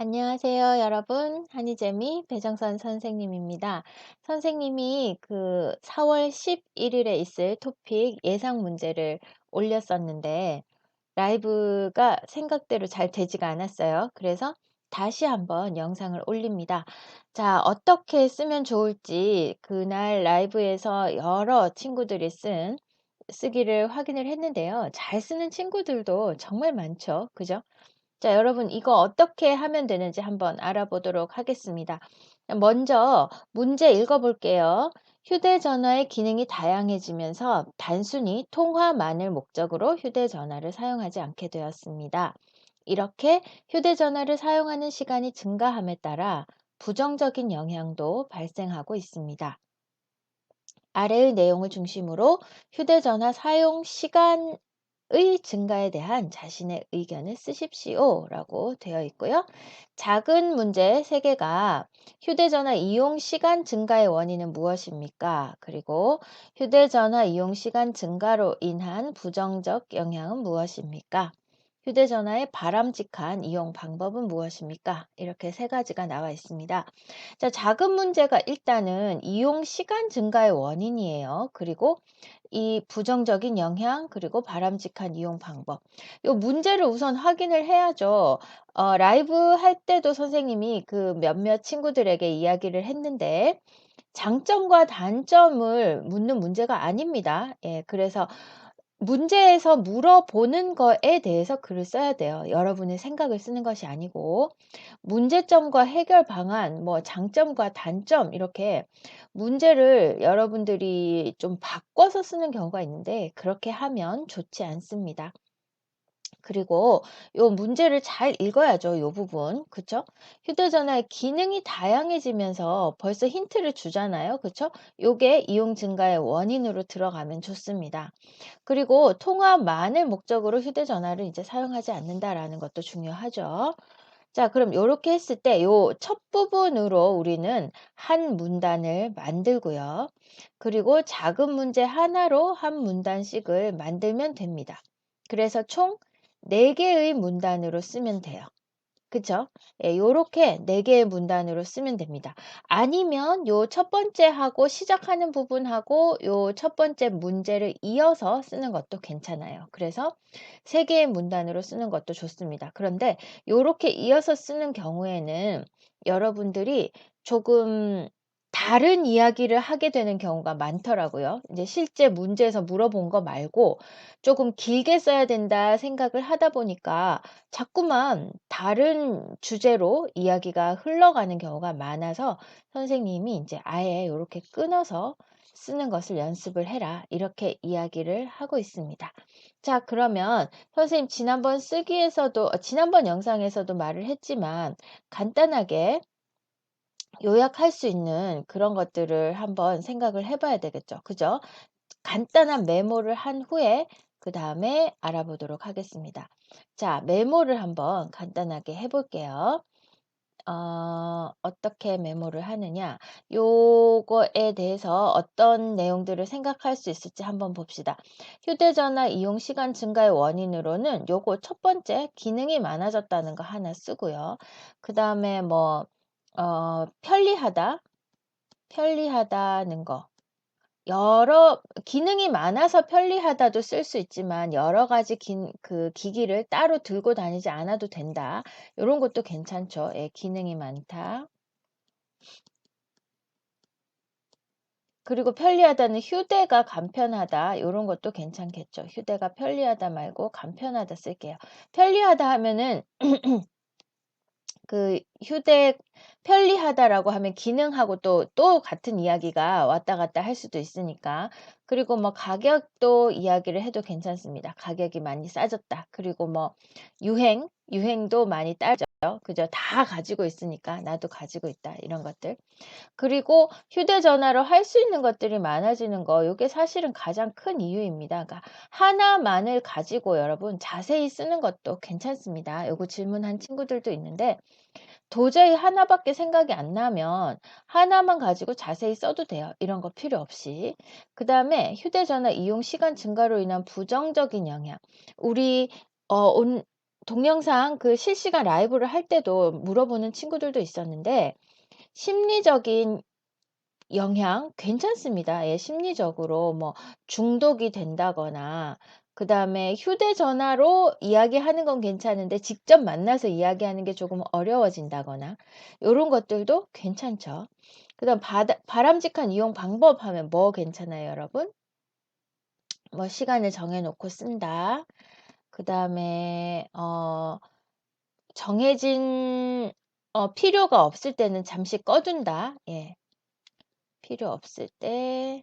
안녕하세요, 여러분. 한희재미 배정선 선생님입니다. 선생님이 4월 11일에 있을 토픽 예상 문제를 올렸었는데, 라이브가 생각대로 잘 되지가 않았어요. 그래서 다시 한번 영상을 올립니다. 자, 어떻게 쓰면 좋을지 그날 라이브에서 여러 친구들이 쓰기를 확인을 했는데요. 잘 쓰는 친구들도 정말 많죠. 그죠? 자, 여러분 이거 어떻게 하면 되는지 한번 알아보도록 하겠습니다. 먼저 문제 읽어볼게요. 휴대전화의 기능이 다양해지면서 단순히 통화만을 목적으로 휴대전화를 사용하지 않게 되었습니다. 이렇게 휴대전화를 사용하는 시간이 증가함에 따라 부정적인 영향도 발생하고 있습니다. 아래의 내용을 중심으로 휴대전화 사용 시간의 증가에 대한 자신의 의견을 쓰십시오 라고 되어 있고요. 작은 문제 3개가 휴대전화 이용 시간 증가의 원인은 무엇입니까? 그리고 휴대전화 이용 시간 증가로 인한 부정적 영향은 무엇입니까? 휴대전화의 바람직한 이용 방법은 무엇입니까? 이렇게 3가지가 나와 있습니다. 자, 작은 문제가 일단은 이용 시간 증가의 원인이에요. 그리고 이 부정적인 영향, 그리고 바람직한 이용 방법. 요 문제를 우선 확인을 해야죠. 라이브 할 때도 선생님이 그 몇몇 친구들에게 이야기를 했는데, 장점과 단점을 묻는 문제가 아닙니다. 예, 그래서 문제에서 물어보는 거에 대해서 글을 써야 돼요. 여러분의 생각을 쓰는 것이 아니고. 문제점과 해결 방안, 뭐 장점과 단점 이렇게 문제를 여러분들이 좀 바꿔서 쓰는 경우가 있는데 그렇게 하면 좋지 않습니다. 그리고 요 문제를 잘 읽어야죠. 요 부분. 그쵸? 휴대전화의 기능이 다양해지면서 벌써 힌트를 주잖아요. 그쵸? 요게 이용 증가의 원인으로 들어가면 좋습니다. 그리고 통화만을 목적으로 휴대전화를 이제 사용하지 않는다라는 것도 중요하죠. 자, 그럼 요렇게 했을 때 요 첫 부분으로 우리는 한 문단을 만들고요. 그리고 작은 문제 하나로 한 문단씩을 만들면 됩니다. 그래서 총 4개의 문단으로 쓰면 돼요. 그쵸? 예, 요렇게 4개의 문단으로 쓰면 됩니다. 아니면 요 첫 번째 하고 시작하는 부분하고 요 첫 번째 문제를 이어서 쓰는 것도 괜찮아요. 그래서 3개의 문단으로 쓰는 것도 좋습니다. 그런데 요렇게 이어서 쓰는 경우에는 여러분들이 조금 다른 이야기를 하게 되는 경우가 많더라고요. 이제 실제 문제에서 물어본 거 말고 조금 길게 써야 된다 생각을 하다 보니까 자꾸만 다른 주제로 이야기가 흘러가는 경우가 많아서 선생님이 이제 아예 이렇게 끊어서 쓰는 것을 연습을 해라. 이렇게 이야기를 하고 있습니다. 자, 그러면 선생님 지난번 영상에서도 말을 했지만 간단하게 요약할 수 있는 그런 것들을 한번 생각을 해봐야 되겠죠. 그죠? 간단한 메모를 한 후에 그 다음에 알아보도록 하겠습니다. 자, 메모를 한번 간단하게 해볼게요. 어떻게 메모를 하느냐? 요거에 대해서 어떤 내용들을 생각할 수 있을지 한번 봅시다. 휴대전화 이용 시간 증가의 원인으로는 요거 첫 번째 기능이 많아졌다는 거 하나 쓰고요. 그 다음에 뭐, 편리하다는 거. 여러 기능이 많아서 편리하다도 쓸 수 있지만 여러 가지 기기를 따로 들고 다니지 않아도 된다. 이런 것도 괜찮죠. 예, 기능이 많다. 그리고 편리하다는 휴대가 간편하다. 이런 것도 괜찮겠죠. 휴대가 편리하다 말고 간편하다 쓸게요. 편리하다 하면은 그 편리하다라고 하면 기능하고 또 같은 이야기가 왔다 갔다 할 수도 있으니까. 그리고 뭐 가격도 이야기를 해도 괜찮습니다. 가격이 많이 싸졌다. 그리고 뭐 유행도 많이 따르죠. 그죠? 다 가지고 있으니까 나도 가지고 있다. 이런 것들. 그리고 휴대전화로 할 수 있는 것들이 많아지는 거, 이게 사실은 가장 큰 이유입니다. 그러니까 하나만을 가지고 여러분 자세히 쓰는 것도 괜찮습니다. 요거 질문한 친구들도 있는데 도저히 하나밖에 생각이 안 나면 하나만 가지고 자세히 써도 돼요. 이런 거 필요 없이. 그 다음에 휴대전화 이용 시간 증가로 인한 부정적인 영향. 우리 어, 온, 동영상 그 실시간 라이브를 할 때도 물어보는 친구들도 있었는데 심리적인 영향 괜찮습니다. 예, 심리적으로 뭐 중독이 된다거나 그다음에 휴대전화로 이야기하는 건 괜찮은데 직접 만나서 이야기하는 게 조금 어려워진다거나 요런 것들도 괜찮죠. 그다음 바람직한 이용 방법 하면 뭐 괜찮아요, 여러분? 뭐 시간을 정해 놓고 쓴다. 그다음에 정해진 필요가 없을 때는 잠시 꺼둔다. 예. 필요 없을 때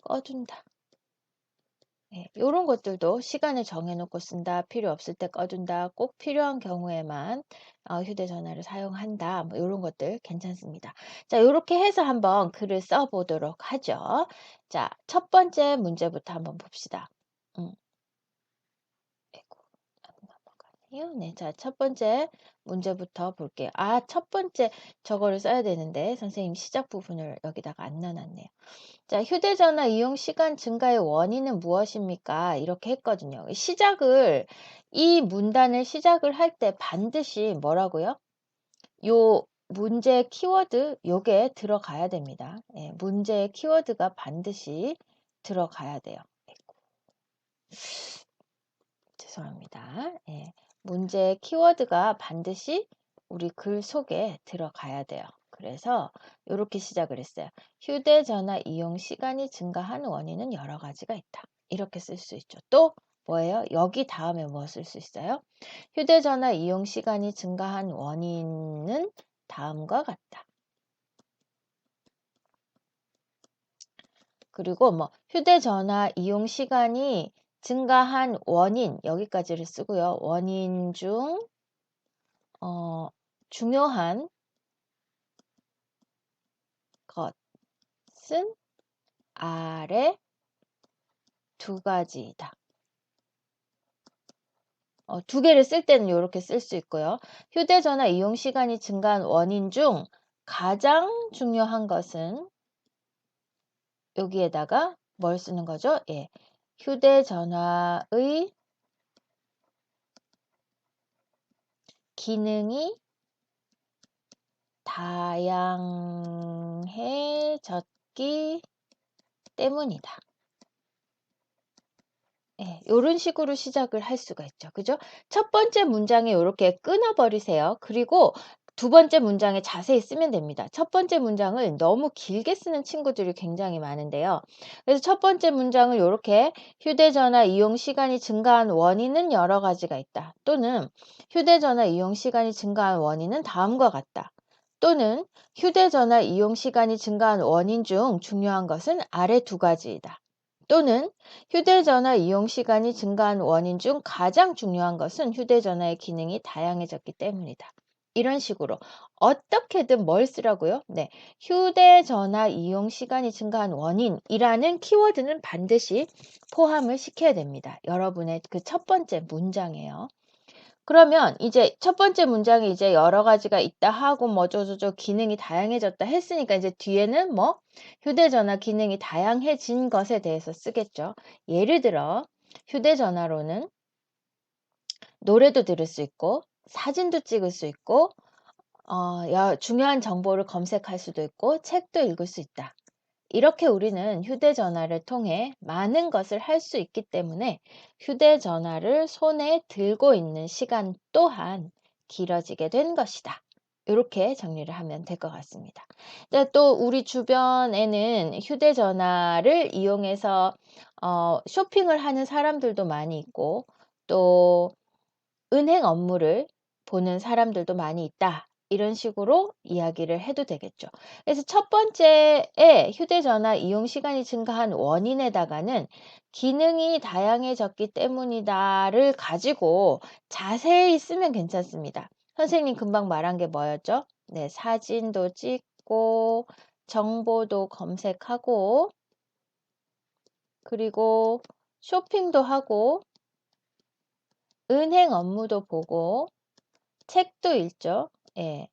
꺼둔다. 예, 요런 것들도 시간을 정해 놓고 쓴다. 필요 없을 때 꺼둔다. 꼭 필요한 경우에만 휴대전화를 사용한다. 뭐 요런 것들 괜찮습니다. 자, 요렇게 해서 한번 글을 써 보도록 하죠. 자, 첫 번째 문제부터 한번 봅시다. 아이고, 안 넘어가네요. 네, 자, 첫 번째 문제부터 볼게요. 첫 번째 저거를 써야 되는데 선생님 시작 부분을 여기다가 안 넣어놨네요. 자, 휴대전화 이용 시간 증가의 원인은 무엇입니까? 이렇게 했거든요. 이 문단을 시작을 할 때 반드시 뭐라고요? 요 문제 키워드 요게 들어가야 됩니다. 예, 문제 키워드가 반드시 들어가야 돼요. 아이고, 죄송합니다. 예, 문제 키워드가 반드시 우리 글 속에 들어가야 돼요. 그래서 이렇게 시작을 했어요. 휴대전화 이용 시간이 증가한 원인은 여러 가지가 있다. 이렇게 쓸 수 있죠. 또 뭐예요? 여기 다음에 뭐 쓸 수 있어요? 휴대전화 이용 시간이 증가한 원인은 다음과 같다. 그리고 뭐 휴대전화 이용 시간이 증가한 원인 여기까지를 쓰고요. 원인 중 중요한 것은 아래 두 가지이다. 두 개를 쓸 때는 이렇게 쓸 수 있고요. 휴대전화 이용 시간이 증가한 원인 중 가장 중요한 것은 여기에다가 뭘 쓰는 거죠? 예, 휴대전화의 기능이 다양해졌기 때문이다. 예, 요런 식으로 시작을 할 수가 있죠. 그죠? 첫 번째 문장에 이렇게 끊어버리세요. 그리고 두 번째 문장에 자세히 쓰면 됩니다. 첫 번째 문장을 너무 길게 쓰는 친구들이 굉장히 많은데요. 그래서 첫 번째 문장을 이렇게 휴대전화 이용 시간이 증가한 원인은 여러 가지가 있다. 또는 휴대전화 이용 시간이 증가한 원인은 다음과 같다. 또는 휴대전화 이용 시간이 증가한 원인 중 중요한 것은 아래 두 가지이다. 또는 휴대전화 이용 시간이 증가한 원인 중 가장 중요한 것은 휴대전화의 기능이 다양해졌기 때문이다. 이런 식으로 어떻게든 뭘 쓰라고요? 네, 휴대전화 이용 시간이 증가한 원인이라는 키워드는 반드시 포함을 시켜야 됩니다. 여러분의 그 첫 번째 문장이에요. 그러면 이제 첫 번째 문장에 이제 여러 가지가 있다 하고 뭐 어쩌고저쩌고 기능이 다양해졌다 했으니까 이제 뒤에는 뭐 휴대전화 기능이 다양해진 것에 대해서 쓰겠죠. 예를 들어 휴대전화로는 노래도 들을 수 있고 사진도 찍을 수 있고 중요한 정보를 검색할 수도 있고 책도 읽을 수 있다. 이렇게 우리는 휴대전화를 통해 많은 것을 할 수 있기 때문에 휴대전화를 손에 들고 있는 시간 또한 길어지게 된 것이다. 이렇게 정리를 하면 될 것 같습니다. 또 우리 주변에는 휴대전화를 이용해서 쇼핑을 하는 사람들도 많이 있고 또 은행 업무를 보는 사람들도 많이 있다. 이런 식으로 이야기를 해도 되겠죠. 그래서 첫 번째에 휴대전화 이용 시간이 증가한 원인에다가는 기능이 다양해졌기 때문이다를 가지고 자세히 쓰면 괜찮습니다. 선생님 금방 말한 게 뭐였죠? 네, 사진도 찍고 정보도 검색하고 그리고 쇼핑도 하고 은행 업무도 보고 책도 읽죠. 예.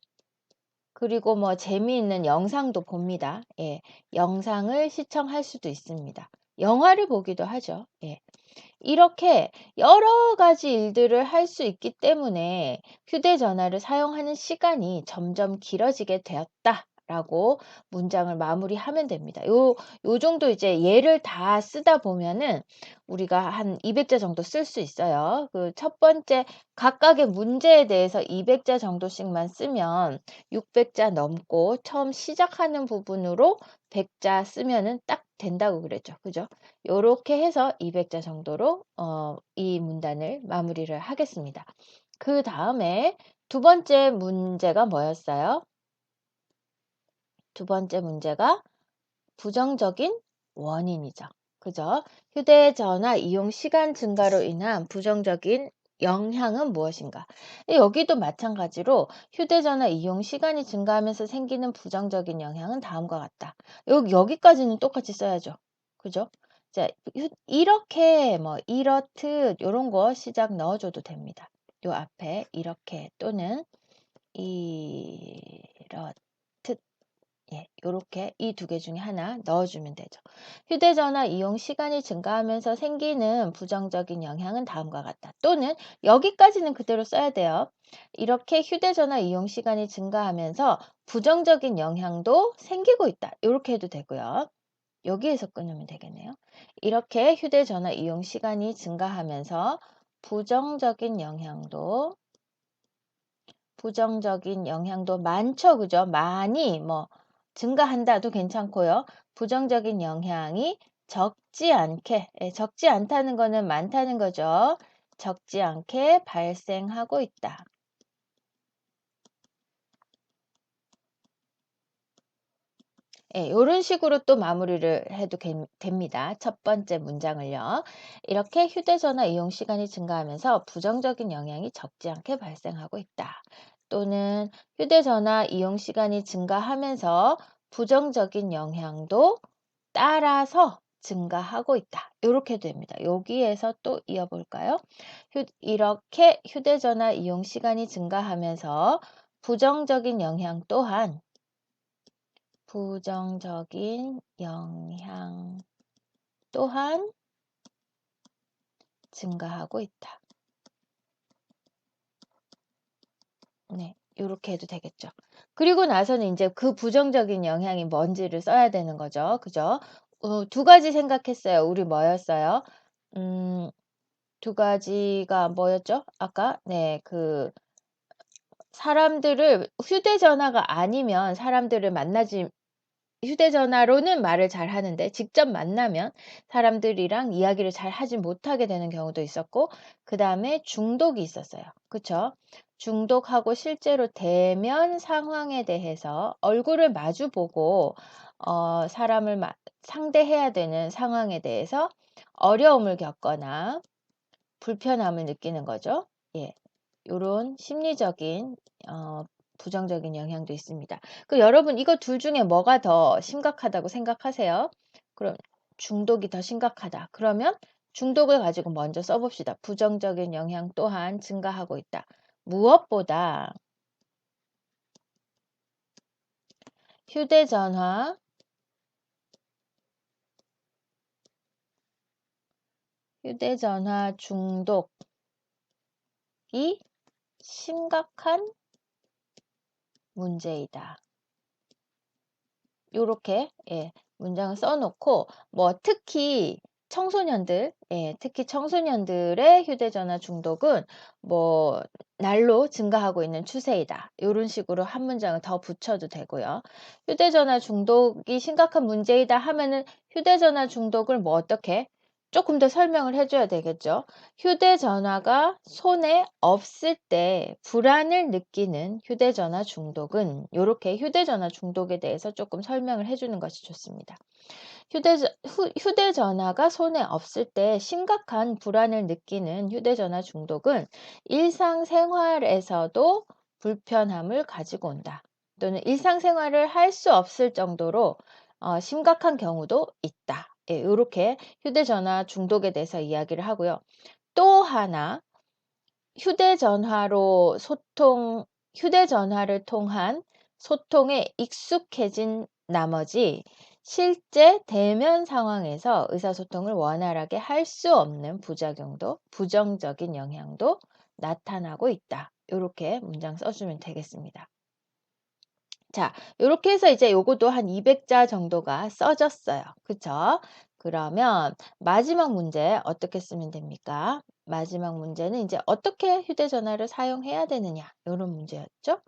그리고 뭐 재미있는 영상도 봅니다. 예. 영상을 시청할 수도 있습니다. 영화를 보기도 하죠. 예. 이렇게 여러 가지 일들을 할 수 있기 때문에 휴대전화를 사용하는 시간이 점점 길어지게 되었다라고 문장을 마무리하면 됩니다. 요 정도 이제 예를 다 쓰다 보면은 우리가 한 200자 정도 쓸 수 있어요. 그 첫 번째 각각의 문제에 대해서 200자 정도씩만 쓰면 600자 넘고 처음 시작하는 부분으로 100자 쓰면은 딱 된다고 그랬죠. 그죠? 요렇게 해서 200자 정도로 이 문단을 마무리를 하겠습니다. 그다음에 두 번째 문제가 뭐였어요? 두 번째 문제가 부정적인 원인이죠. 그죠? 휴대전화 이용 시간 증가로 인한 부정적인 영향은 무엇인가? 여기도 마찬가지로 휴대전화 이용 시간이 증가하면서 생기는 부정적인 영향은 다음과 같다. 여기까지는 똑같이 써야죠. 그죠? 자, 이렇게 뭐 이렇듯 요런 거 시작 넣어줘도 됩니다. 요 앞에 이렇게 또는 이렇듯 예, 요렇게 이 두 개 중에 하나 넣어주면 되죠. 휴대전화 이용 시간이 증가하면서 생기는 부정적인 영향은 다음과 같다. 또는 여기까지는 그대로 써야 돼요. 이렇게 휴대전화 이용 시간이 증가하면서 부정적인 영향도 생기고 있다. 이렇게 해도 되고요. 여기에서 끊으면 되겠네요. 이렇게 휴대전화 이용 시간이 증가하면서 부정적인 영향도 많죠. 그죠? 많이 뭐 증가한다도 괜찮고요. 부정적인 영향이 적지 않게, 적지 않다는 거는 많다는 거죠. 적지 않게 발생하고 있다. 이런 식으로 또 마무리를 해도 됩니다. 첫 번째 문장을요. 이렇게 휴대전화 이용 시간이 증가하면서 부정적인 영향이 적지 않게 발생하고 있다. 또는 휴대전화 이용 시간이 증가하면서 부정적인 영향도 따라서 증가하고 있다. 이렇게 됩니다. 여기에서 또 이어볼까요? 이렇게 휴대전화 이용 시간이 증가하면서 부정적인 영향 또한 증가하고 있다. 네, 이렇게 해도 되겠죠. 그리고 나서는 이제 그 부정적인 영향이 뭔지를 써야 되는 거죠. 그죠? 두 가지 생각했어요. 우리 뭐였어요? 두 가지가 뭐였죠? 아까 네, 사람들을 휴대전화가 아니면 사람들을 만나지 휴대전화로는 말을 잘 하는데 직접 만나면 사람들이랑 이야기를 잘 하지 못하게 되는 경우도 있었고 그다음에 중독이 있었어요. 그쵸? 중독하고 실제로 대면 상황에 대해서 얼굴을 마주 보고 사람을 상대해야 되는 상황에 대해서 어려움을 겪거나 불편함을 느끼는 거죠. 예. 요런 심리적인 부정적인 영향도 있습니다. 여러분 이거 둘 중에 뭐가 더 심각하다고 생각하세요? 그럼 중독이 더 심각하다. 그러면 중독을 가지고 먼저 써봅시다. 부정적인 영향 또한 증가하고 있다. 무엇보다 휴대전화 중독이 심각한 문제이다. 요렇게 문장을 써놓고 뭐 특히 청소년들의 휴대전화 중독은 뭐 날로 증가하고 있는 추세이다. 이런 식으로 한 문장을 더 붙여도 되고요. 휴대전화 중독이 심각한 문제이다 하면은 휴대전화 중독을 뭐 어떻게 조금 더 설명을 해줘야 되겠죠. 휴대전화가 손에 없을 때 불안을 느끼는 휴대전화 중독은 이렇게 휴대전화 중독에 대해서 조금 설명을 해주는 것이 좋습니다. 휴대전화가 손에 없을 때 심각한 불안을 느끼는 휴대전화 중독은 일상생활에서도 불편함을 가지고 온다. 또는 일상생활을 할 수 없을 정도로 심각한 경우도 있다. 이렇게 휴대전화 중독에 대해서 이야기를 하고요. 또 하나 휴대전화를 통한 소통에 익숙해진 나머지 실제 대면 상황에서 의사소통을 원활하게 할 수 없는 부작용도, 부정적인 영향도 나타나고 있다. 요렇게 문장 써주면 되겠습니다. 자, 요렇게 해서 이제 요것도 한 200자 정도가 써졌어요. 그쵸? 그러면 마지막 문제 어떻게 쓰면 됩니까? 마지막 문제는 이제 어떻게 휴대전화를 사용해야 되느냐, 요런 문제였죠?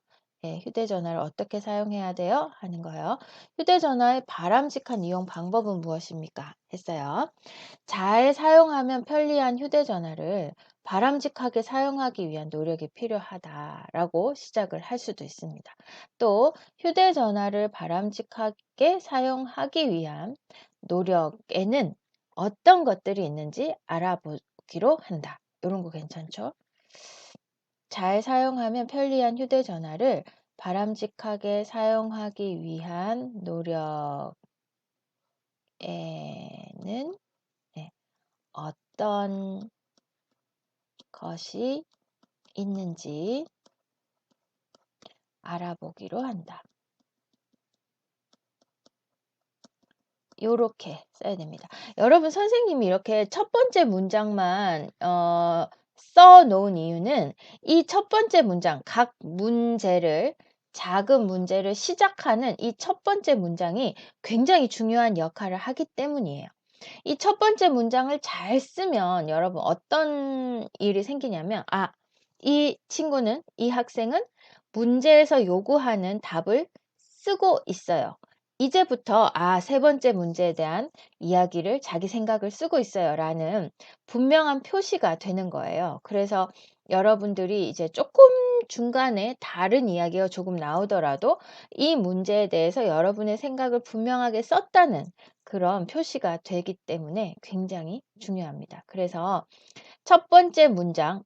예, 휴대전화를 어떻게 사용해야 돼요? 하는 거예요. 휴대전화의 바람직한 이용 방법은 무엇입니까? 했어요. 잘 사용하면 편리한 휴대전화를 바람직하게 사용하기 위한 노력이 필요하다라고 시작을 할 수도 있습니다. 또 휴대전화를 바람직하게 사용하기 위한 노력에는 어떤 것들이 있는지 알아보기로 한다. 이런 거 괜찮죠? 잘 사용하면 편리한 휴대전화를 바람직하게 사용하기 위한 노력에는 네, 어떤 것이 있는지 알아보기로 한다. 요렇게 써야 됩니다. 여러분 선생님이 이렇게 첫 번째 문장만 써 놓은 이유는 이 첫 번째 문장, 각 문제를 작은 문제를 시작하는 이 첫 번째 문장이 굉장히 중요한 역할을 하기 때문이에요. 이 첫 번째 문장을 잘 쓰면 여러분 어떤 일이 생기냐면 이 친구는, 이 학생은 문제에서 요구하는 답을 쓰고 있어요. 이제부터 세 번째 문제에 대한 이야기를 자기 생각을 쓰고 있어요 라는 분명한 표시가 되는 거예요. 그래서 여러분들이 이제 조금 중간에 다른 이야기가 조금 나오더라도 이 문제에 대해서 여러분의 생각을 분명하게 썼다는 그런 표시가 되기 때문에 굉장히 중요합니다. 그래서 첫 번째 문장,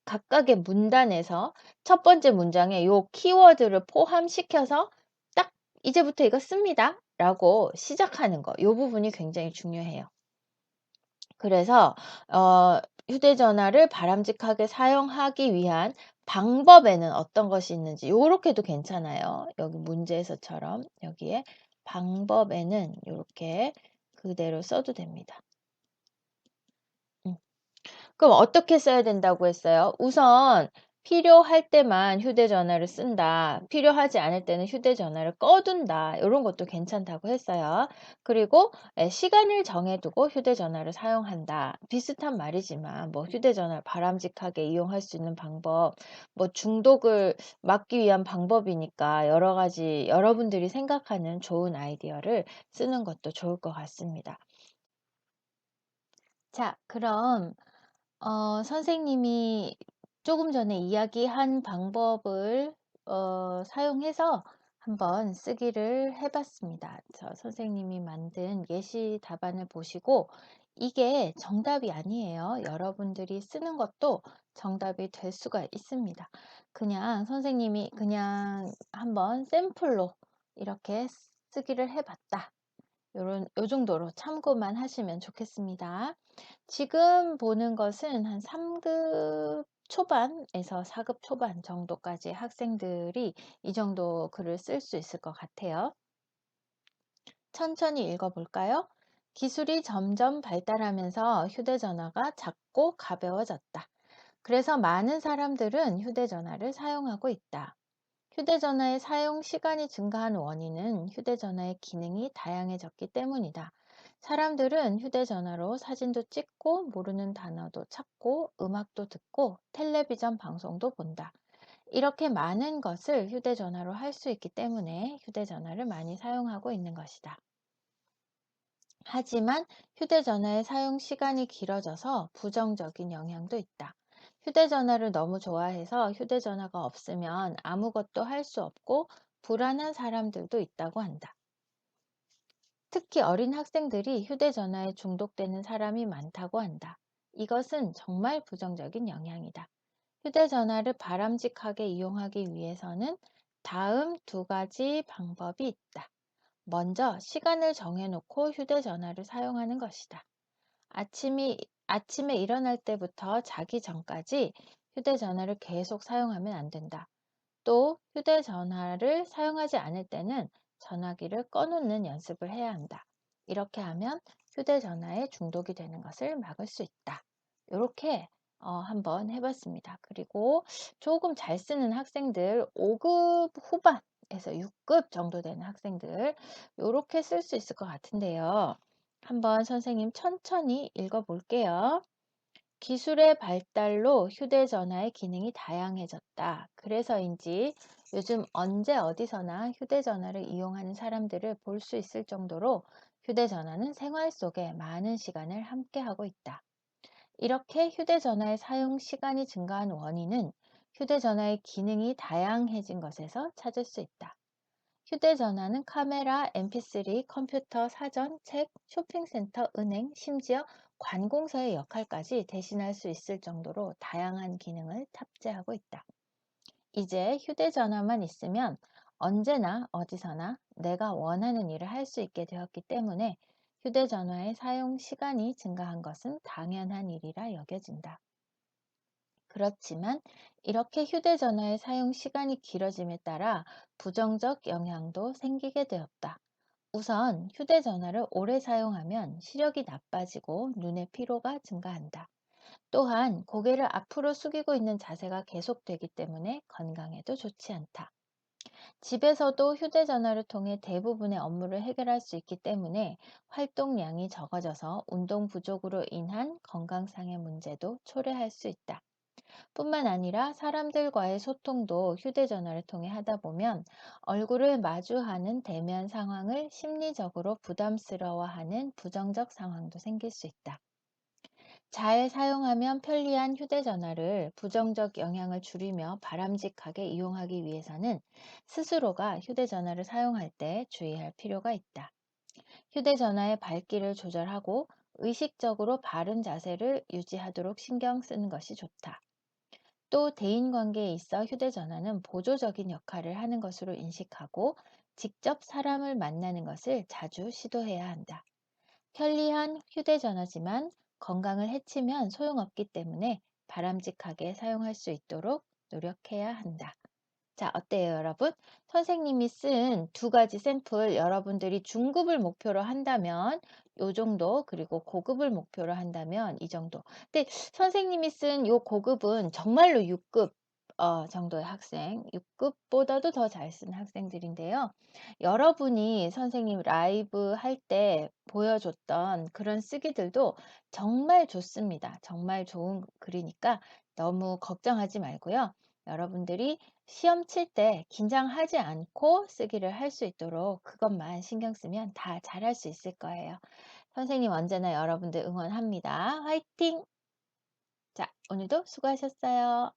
각각의 문단에서 첫 번째 문장에 요 키워드를 포함시켜서 딱 이제부터 이거 씁니다 라고 시작하는 거, 요 부분이 굉장히 중요해요. 그래서 휴대전화를 바람직하게 사용하기 위한 방법에는 어떤 것이 있는지 요렇게도 괜찮아요. 여기 문제에서처럼 여기에 방법에는 요렇게 그대로 써도 됩니다. 그럼 어떻게 써야 된다고 했어요? 우선 필요할 때만 휴대전화를 쓴다. 필요하지 않을 때는 휴대전화를 꺼둔다. 이런 것도 괜찮다고 했어요. 그리고 시간을 정해두고 휴대전화를 사용한다. 비슷한 말이지만 뭐 휴대전화를 바람직하게 이용할 수 있는 방법, 뭐 중독을 막기 위한 방법이니까 여러 가지 여러분들이 생각하는 좋은 아이디어를 쓰는 것도 좋을 것 같습니다. 자, 그럼 선생님이 조금 전에 이야기한 방법을 사용해서 한번 쓰기를 해봤습니다. 선생님이 만든 예시 답안을 보시고 이게 정답이 아니에요. 여러분들이 쓰는 것도 정답이 될 수가 있습니다. 그냥 선생님이 그냥 한번 샘플로 이렇게 쓰기를 해봤다. 요 정도로 참고만 하시면 좋겠습니다. 지금 보는 것은 한 3급 초반에서 4급 초반 정도까지 학생들이 이 정도 글을 쓸 수 있을 것 같아요. 천천히 읽어볼까요? 기술이 점점 발달하면서 휴대전화가 작고 가벼워졌다. 그래서 많은 사람들은 휴대전화를 사용하고 있다. 휴대전화의 사용 시간이 증가한 원인은 휴대전화의 기능이 다양해졌기 때문이다. 사람들은 휴대전화로 사진도 찍고 모르는 단어도 찾고 음악도 듣고 텔레비전 방송도 본다. 이렇게 많은 것을 휴대전화로 할 수 있기 때문에 휴대전화를 많이 사용하고 있는 것이다. 하지만 휴대전화의 사용 시간이 길어져서 부정적인 영향도 있다. 휴대전화를 너무 좋아해서 휴대전화가 없으면 아무것도 할 수 없고 불안한 사람들도 있다고 한다. 특히 어린 학생들이 휴대전화에 중독되는 사람이 많다고 한다. 이것은 정말 부정적인 영향이다. 휴대전화를 바람직하게 이용하기 위해서는 다음 두 가지 방법이 있다. 먼저 시간을 정해놓고 휴대전화를 사용하는 것이다. 아침에 일어날 때부터 자기 전까지 휴대전화를 계속 사용하면 안 된다. 또 휴대전화를 사용하지 않을 때는 전화기를 꺼놓는 연습을 해야 한다. 이렇게 하면 휴대전화에 중독이 되는 것을 막을 수 있다. 이렇게 한번 해봤습니다. 그리고 조금 잘 쓰는 학생들, 5급 후반에서 6급 정도 되는 학생들, 이렇게 쓸 수 있을 것 같은데요. 한번 선생님 천천히 읽어볼게요. 기술의 발달로 휴대전화의 기능이 다양해졌다. 그래서인지 요즘 언제 어디서나 휴대전화를 이용하는 사람들을 볼 수 있을 정도로 휴대전화는 생활 속에 많은 시간을 함께하고 있다. 이렇게 휴대전화의 사용 시간이 증가한 원인은 휴대전화의 기능이 다양해진 것에서 찾을 수 있다. 휴대전화는 카메라, mp3, 컴퓨터, 사전, 책, 쇼핑센터, 은행, 심지어 관공서의 역할까지 대신할 수 있을 정도로 다양한 기능을 탑재하고 있다. 이제 휴대전화만 있으면 언제나 어디서나 내가 원하는 일을 할 수 있게 되었기 때문에 휴대전화의 사용 시간이 증가한 것은 당연한 일이라 여겨진다. 그렇지만 이렇게 휴대전화의 사용 시간이 길어짐에 따라 부정적 영향도 생기게 되었다. 우선 휴대전화를 오래 사용하면 시력이 나빠지고 눈의 피로가 증가한다. 또한 고개를 앞으로 숙이고 있는 자세가 계속되기 때문에 건강에도 좋지 않다. 집에서도 휴대전화를 통해 대부분의 업무를 해결할 수 있기 때문에 활동량이 적어져서 운동 부족으로 인한 건강상의 문제도 초래할 수 있다. 뿐만 아니라 사람들과의 소통도 휴대전화를 통해 하다 보면 얼굴을 마주하는 대면 상황을 심리적으로 부담스러워하는 부정적 상황도 생길 수 있다. 잘 사용하면 편리한 휴대전화를 부정적 영향을 줄이며 바람직하게 이용하기 위해서는 스스로가 휴대전화를 사용할 때 주의할 필요가 있다. 휴대전화의 밝기를 조절하고 의식적으로 바른 자세를 유지하도록 신경 쓰는 것이 좋다. 또 대인관계에 있어 휴대전화는 보조적인 역할을 하는 것으로 인식하고 직접 사람을 만나는 것을 자주 시도해야 한다. 편리한 휴대전화지만 건강을 해치면 소용없기 때문에 바람직하게 사용할 수 있도록 노력해야 한다. 자, 어때요, 여러분? 선생님이 쓴 두 가지 샘플 여러분들이 중급을 목표로 한다면 요 정도, 그리고 고급을 목표로 한다면 이 정도. 근데 선생님이 쓴 요 고급은 정말로 6급 정도의 학생, 6급보다도 더 잘 쓴 학생들인데요. 여러분이 선생님 라이브 할 때 보여줬던 그런 쓰기들도 정말 좋습니다. 정말 좋은 글이니까 너무 걱정하지 말고요. 여러분들이 시험 칠 때 긴장하지 않고 쓰기를 할 수 있도록 그것만 신경 쓰면 다 잘할 수 있을 거예요. 선생님 언제나 여러분들 응원합니다. 화이팅! 자, 오늘도 수고하셨어요.